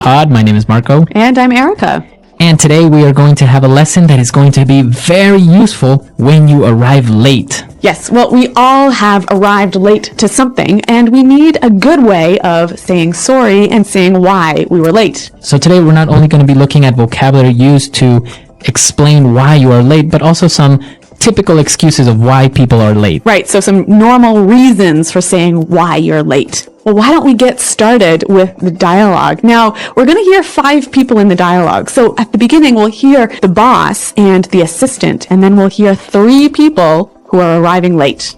Pod. My name is Marco. And I'm Erica. And today we are going to have a lesson that is going to be very useful when you arrive late. Yes, well, we all have arrived late to something, and we need a good way of saying sorry and saying why we were late. So today we're not only going to be looking at vocabulary used to explain why you are late, but also some typical excuses of why people are late. Right, so some normal reasons for saying why you're late. Well, why don't we get started with the dialogue? Now, we're going to hear 5 people in the dialogue. So at the beginning, we'll hear the boss and the assistant, and then we'll hear 3 people who are arriving late.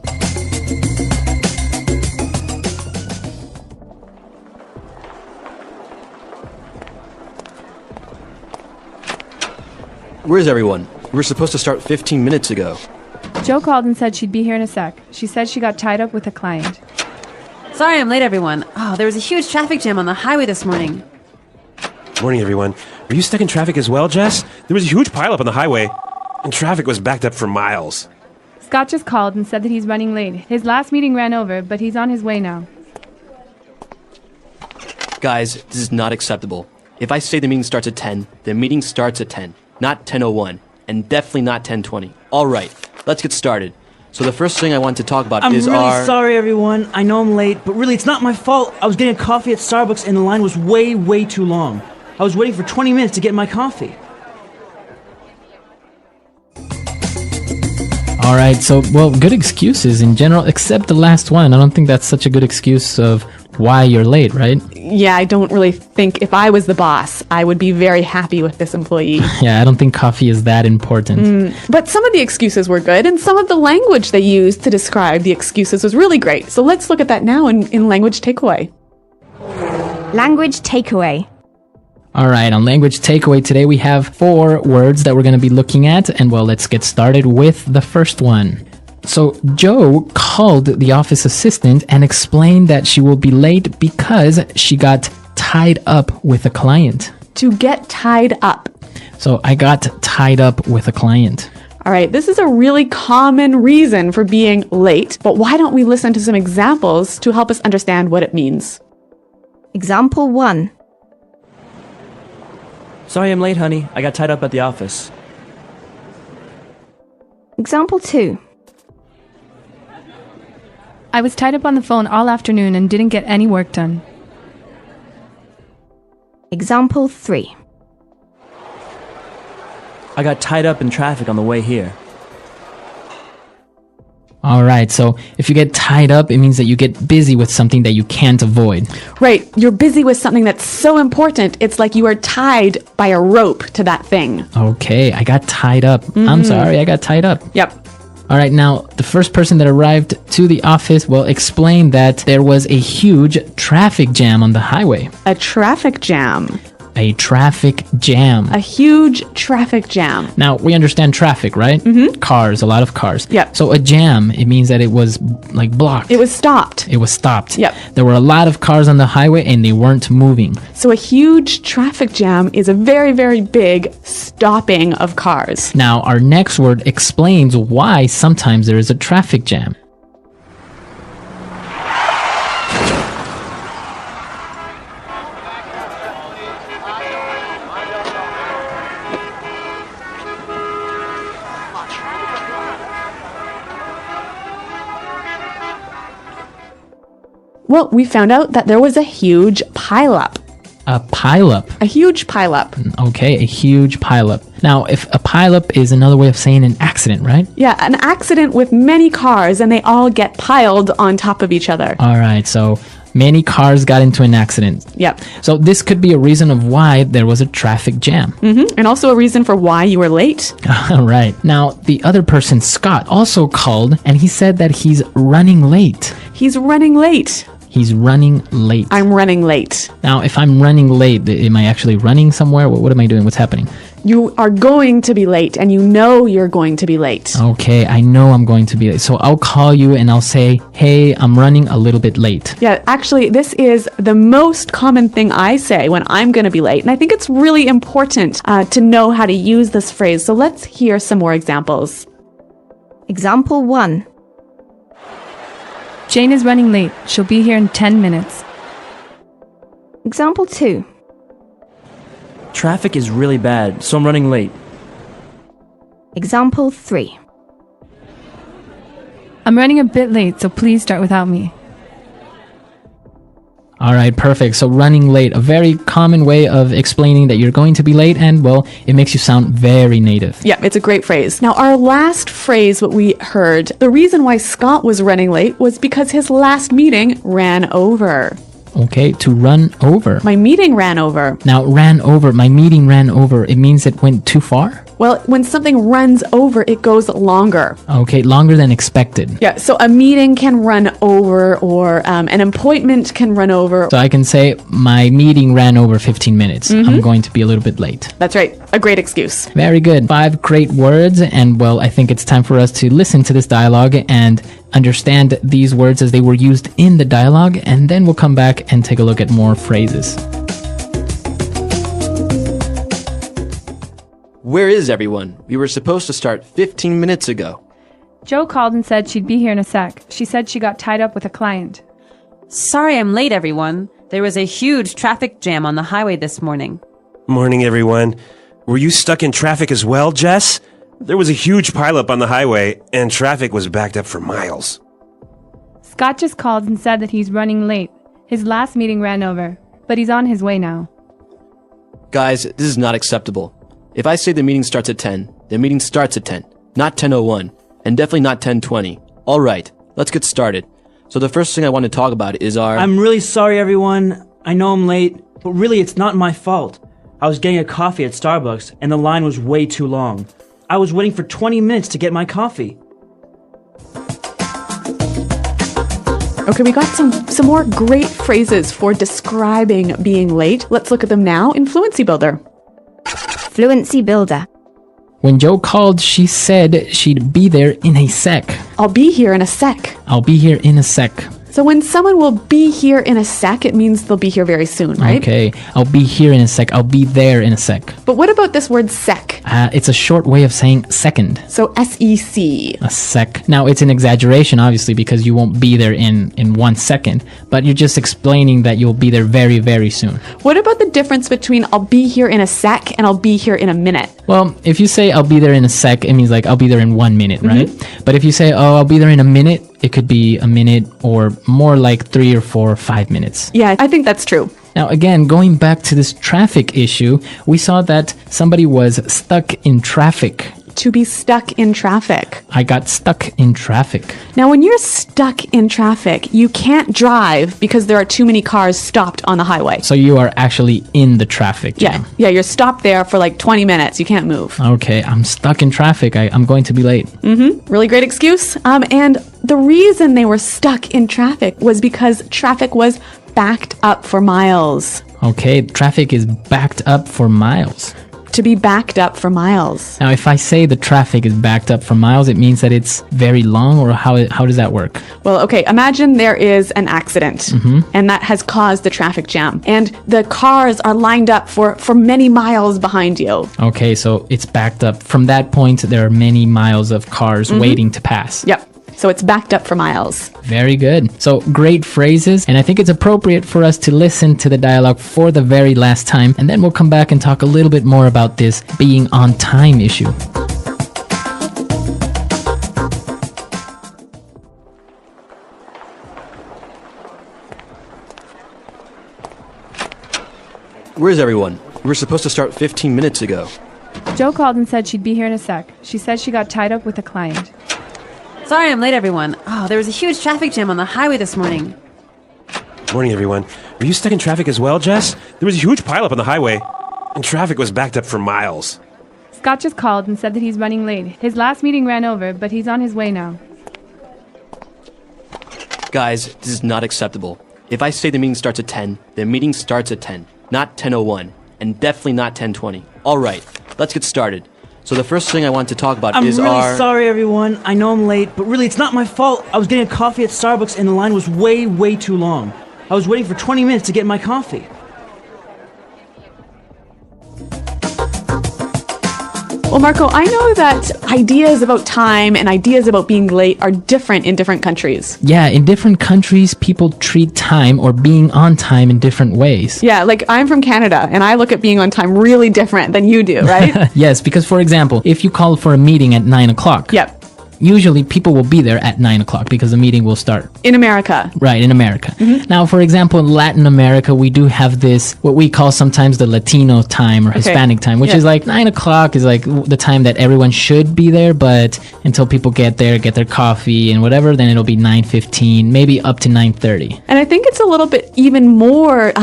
Where's everyone? We were supposed to start 15 minutes ago. Jo called and said she'd be here in a sec. She said she got tied up with a client. Sorry I'm late, everyone. Oh, there was a huge traffic jam on the highway this morning. Morning, everyone. Were you stuck in traffic as well, Jess? There was a huge pileup on the highway, and traffic was backed up for miles. Scott just called and said that he's running late. His last meeting ran over, but he's on his way now. Guys, this is not acceptable. If I say the meeting starts at 10, the meeting starts at 10, not 10:01, and definitely not 10:20. All right, let's get started. So the first thing I want to talk about is I'm really sorry, everyone. I know I'm late, but really, it's not my fault. I was getting a coffee at Starbucks, and the line was way too long. I was waiting for 20 minutes to get my coffee. All right, so, well, good excuses in general, except the last one. I don't think that's such a good excuse of why you're late, right? Yeah, I don't really think if I was the boss, I would be very happy with this employee. Yeah, I don't think coffee is that important. But some of the excuses were good, and some of the language they used to describe the excuses was really great. So let's look at that now in language takeaway. Language takeaway. All right, on language takeaway today we have 4 words that we're going to be looking at, and well, let's get started with the first one. So Jo called the office assistant and explained that she will be late because she got tied up with a client. To get tied up. So I got tied up with a client. All right, this is a really common reason for being late, but why don't we listen to some examples to help us understand what it means? Example 1. Sorry I'm late, honey. I got tied up at the office. Example 2. I was tied up on the phone all afternoon and didn't get any work done. Example 3. I got tied up in traffic on the way here. All right, so if you get tied up, it means that you get busy with something that you can't avoid. Right, you're busy with something that's so important, it's like you are tied by a rope to that thing. Okay, I got tied up. I'm sorry, I got tied up. Yep. All right, now, the first person that arrived to the office, well, explained that there was a huge traffic jam on the highway. A traffic jam. A traffic jam. A huge traffic jam. Now, we understand traffic, right? Mm-hmm. Cars, a lot of cars. Yep. So a jam, it means that it was, like, blocked. It was stopped. It was stopped. Yep. There were a lot of cars on the highway, and they weren't moving. So a huge traffic jam is a very big stopping of cars. Now, our next word explains why sometimes there is a traffic jam. Well, we found out that there was a huge pileup. A pileup. A huge pileup. Okay, a huge pileup. Now, if a pileup is another way of saying an accident, right? Yeah, an accident with many cars and they all get piled on top of each other. All right, so many cars got into an accident. Yep. So this could be a reason of why there was a traffic jam. And also a reason for why you were late. All right. Now, the other person, Scott, also called and he said that he's running late. He's running late. He's running late. I'm running late. Now, if I'm running late, am I actually running somewhere? What am I doing? What's happening? You are going to be late, and you know you're going to be late. Okay, I know I'm going to be late. So I'll call you and I'll say, hey, I'm running a little bit late. Yeah, actually, this is the most common thing I say when I'm going to be late. And I think it's really important to know how to use this phrase. So let's hear some more examples. Example 1. Jane is running late. She'll be here in 10 minutes. Example 2. Traffic is really bad, so I'm running late. Example 3. I'm running a bit late, so please start without me. All right, perfect. So running late, a very common way of explaining that you're going to be late, and well, it makes you sound very native. Yeah, it's a great phrase. Now, our last phrase, what we heard, the reason why Scott was running late was because his last meeting ran over. Okay, to run over. My meeting ran over. Now, ran over, my meeting ran over, it means it went too far? Well, when something runs over, it goes longer. Okay, longer than expected. Yeah, so a meeting can run over, or an appointment can run over. So I can say, my meeting ran over 15 minutes. I'm going to be a little bit late. That's right, a great excuse. Very good. 5 great words, and well, I think it's time for us to listen to this dialogue and understand these words as they were used in the dialogue, and then we'll come back and take a look at more phrases. Where is everyone? We were supposed to start 15 minutes ago. Joe called and said she'd be here in a sec. She said she got tied up with a client. Sorry I'm late, everyone. There was a huge traffic jam on the highway this morning. Morning, everyone. Were you stuck in traffic as well, Jess? There was a huge pileup on the highway, and traffic was backed up for miles. Scott just called and said that he's running late. His last meeting ran over, but he's on his way now. Guys, this is not acceptable. If I say the meeting starts at 10, the meeting starts at 10, not 10:01, and definitely not 10:20. All right, let's get started. So the first thing I want to talk about is our... I'm really sorry, everyone. I know I'm late, but really it's not my fault. I was getting a coffee at Starbucks, and the line was way too long. I was waiting for 20 minutes to get my coffee. Okay, we got some more great phrases for describing being late. Let's look at them now in Fluency Builder. Fluency Builder. When Joe called, she said she'd be there in a sec. I'll be here in a sec. I'll be here in a sec. So when someone will be here in a sec, it means they'll be here very soon, right? Okay, I'll be here in a sec. I'll be there in a sec. But what about this word sec? It's a short way of saying second. So S-E-C. A sec. Now, it's an exaggeration, obviously, because you won't be there in 1 second, but you're just explaining that you'll be there very, very soon. What about the difference between I'll be here in a sec and I'll be here in a minute? Well, if you say I'll be there in a sec, it means like I'll be there in 1 minute, right? But if you say, oh, I'll be there in a minute, it could be a minute or more like 3 or 4 or 5 minutes. Yeah, I think that's true. Now, again, going back to this traffic issue, we saw that somebody was stuck in traffic. To be stuck in traffic. I got stuck in traffic. Now, when you're stuck in traffic, you can't drive because there are too many cars stopped on the highway. So you are actually in the traffic jam. Yeah, you're stopped there for like 20 minutes. You can't move. Okay, I'm stuck in traffic. I'm going to be late. Really great excuse. And the reason they were stuck in traffic was because traffic was backed up for miles. Okay, traffic is backed up for miles. To be backed up for miles. Now, if I say the traffic is backed up for miles, it means that it's very long, or how does that work? Well, okay, imagine there is an accident, and that has caused the traffic jam, and the cars are lined up for many miles behind you. Okay, so it's backed up. From that point, there are many miles of cars waiting to pass. Yep. So it's backed up for miles. Very good. So great phrases, and I think it's appropriate for us to listen to the dialogue for the very last time, and then we'll come back and talk a little bit more about this being on time issue. Where's everyone? We were supposed to start 15 minutes ago. Joe called and said she'd be here in a sec. She said she got tied up with a client. Sorry I'm late, everyone. Oh, there was a huge traffic jam on the highway this morning. Morning, everyone. Were you stuck in traffic as well, Jess? There was a huge pileup on the highway, and traffic was backed up for miles. Scott just called and said that he's running late. His last meeting ran over, but he's on his way now. Guys, this is not acceptable. If I say the meeting starts at 10, the meeting starts at 10, not 10:01, and definitely not 10:20. All right, let's get started. So the first thing I want to talk about I'm is really our... sorry, everyone. I know I'm late, but really it's not my fault. I was getting a coffee at Starbucks, and the line was way, way too long. I was waiting for 20 minutes to get my coffee. Well, Marco, I know that ideas about time and ideas about being late are different in different countries. Yeah, in different countries, people treat time or being on time in different ways. Yeah, like I'm from Canada and I look at being on time really different than you do, right? Yes, because for example, if you call for a meeting at 9 o'clock, Yep. usually people will be there at 9 o'clock because the meeting will start. In America. Right, in America. Now, for example, in Latin America, we do have this, what we call sometimes the Latino time or Hispanic time, which Yeah. is like 9 o'clock is like the time that everyone should be there, but until people get there, get their coffee and whatever, then it'll be 9:15, maybe up to 9:30. And I think it's a little bit even more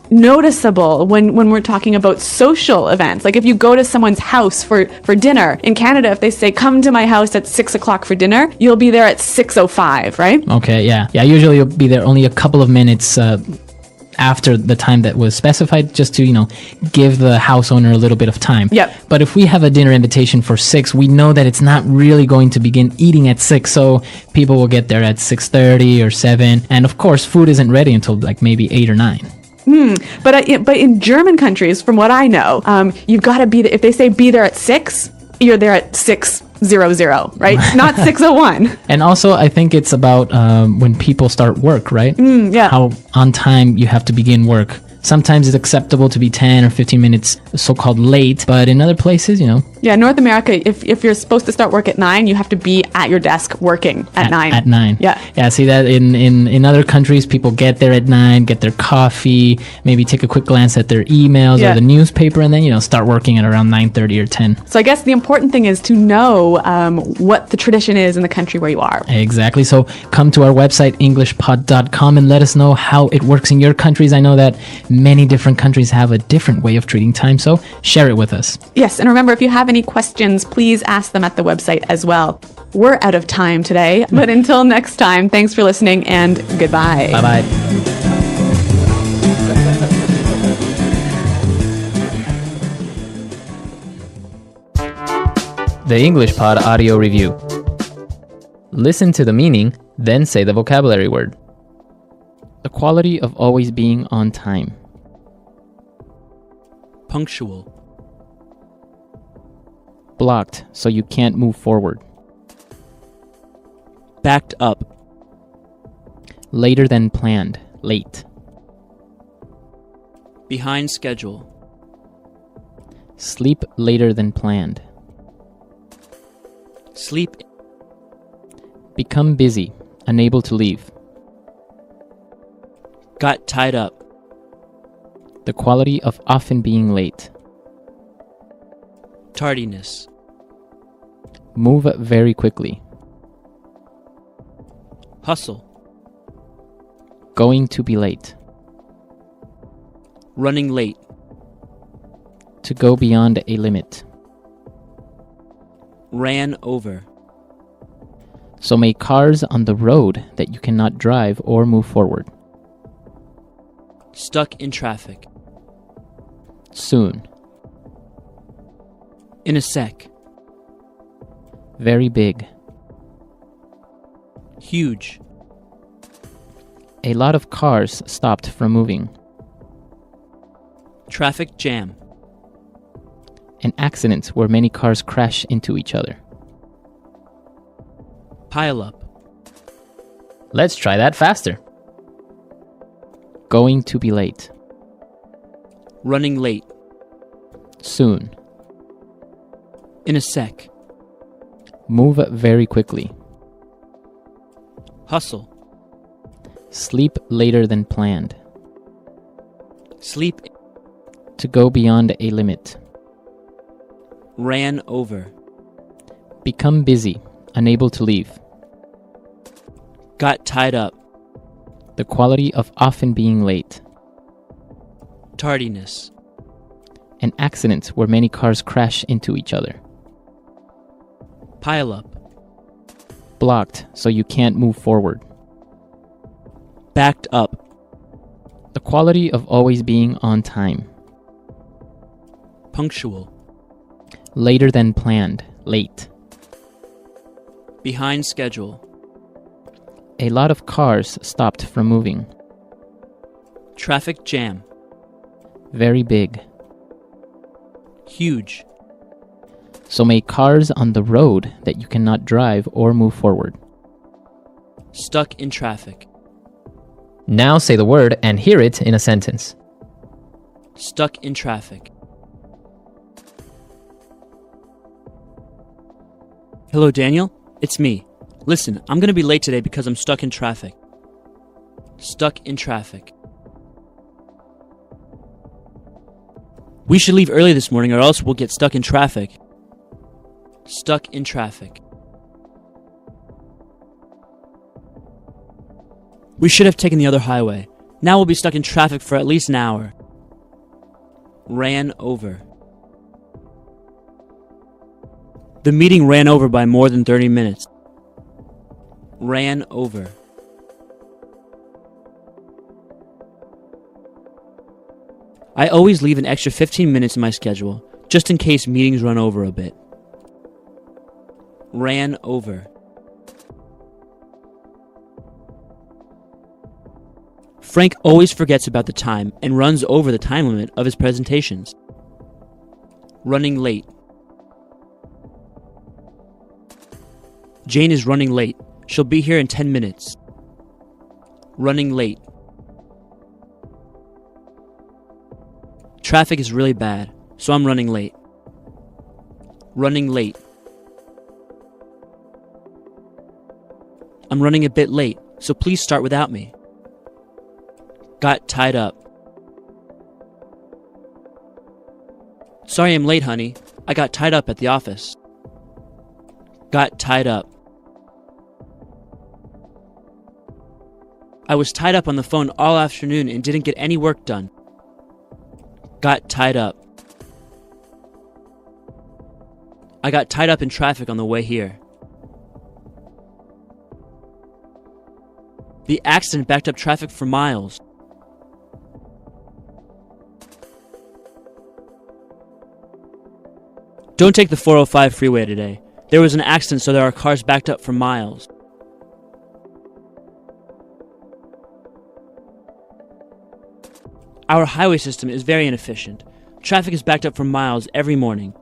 noticeable when we're talking about social events. Like if you go to someone's house for dinner. In Canada, if they say, come to my house at 6 o'clock for dinner, you'll be there at 6:05, right? Okay, yeah. Yeah, usually you'll be there only a couple of minutes after the time that was specified, just to, give the house owner a little bit of time. Yep. But if we have a dinner invitation for 6, we know that it's not really going to begin eating at 6, so people will get there at 6:30 or 7, and of course, food isn't ready until like maybe 8 or 9. But in German countries, from what I know, you've got to be there. If they say be there at 6, you're there at 6:00, right? Not 6:01. And also, I think it's about when people start work, right? Yeah. How on time you have to begin work. Sometimes it's acceptable to be 10 or 15 minutes so-called late, but in other places, Yeah, North America, if you're supposed to start work at 9, you have to be at your desk working at 9. At 9. Yeah. Yeah, see that in other countries, people get there at 9, get their coffee, maybe take a quick glance at their emails Yeah. or the newspaper, and then, start working at around 9:30 or 10. So I guess the important thing is to know what the tradition is in the country where you are. Exactly. So come to our website, englishpod.com, and let us know how it works in your countries. I know that many different countries have a different way of treating time, so share it with us. Yes, and remember, if you have any questions, please ask them at the website as well. We're out of time today, but until next time, thanks for listening and goodbye. Bye-bye. The English Pod Audio Review. Listen to the meaning, then say the vocabulary word. The quality of always being on time. Punctual. Blocked, so you can't move forward. Backed up. Later than planned. Late. Behind schedule. Sleep later than planned. Sleep. Become busy. Unable to leave. Got tied up. The quality of often being late. Tardiness. Move very quickly. Hustle. Going to be late. Running late. To go beyond a limit. Ran over. So make cars on the road that you cannot drive or move forward. Stuck in traffic. Soon. In a sec. Very big. Huge. A lot of cars stopped from moving. Traffic jam. An accident where many cars crash into each other. Pile up. Let's try that faster. Going to be late. Running late. Soon. In a sec. Move very quickly. Hustle. Sleep later than planned. Sleep. To go beyond a limit. Ran over. Become busy. Unable to leave. Got tied up. The quality of often being late. Tardiness. An accident where many cars crash into each other. Pile up. Blocked, so you can't move forward. Backed up. The quality of always being on time. Punctual. Later than planned. Late. Behind schedule. A lot of cars stopped from moving. Traffic jam. Very big. Huge. So make cars on the road that you cannot drive or move forward. Stuck in traffic. Now say the word and hear it in a sentence. Stuck in traffic. Hello, Daniel. It's me. Listen, I'm gonna be late today because I'm stuck in traffic. Stuck in traffic. We should leave early this morning or else we'll get stuck in traffic. Stuck in traffic. We should have taken the other highway. Now we'll be stuck in traffic for at least an hour. Ran over. The meeting ran over by more than 30 minutes. Ran over. I always leave an extra 15 minutes in my schedule, just in case meetings run over a bit. Ran over. Frank always forgets about the time and runs over the time limit of his presentations. Running late. Jane is running late. She'll be here in 10 minutes. Running late. Traffic is really bad, so I'm running late. Running late. I'm running a bit late, so please start without me. Got tied up. Sorry I'm late, honey. I got tied up at the office. Got tied up. I was tied up on the phone all afternoon and didn't get any work done. Got tied up. I got tied up in traffic on the way here. The accident backed up traffic for miles. Don't take the 405 freeway today. There was an accident, so there are cars backed up for miles. Our highway system is very inefficient. Traffic is backed up for miles every morning.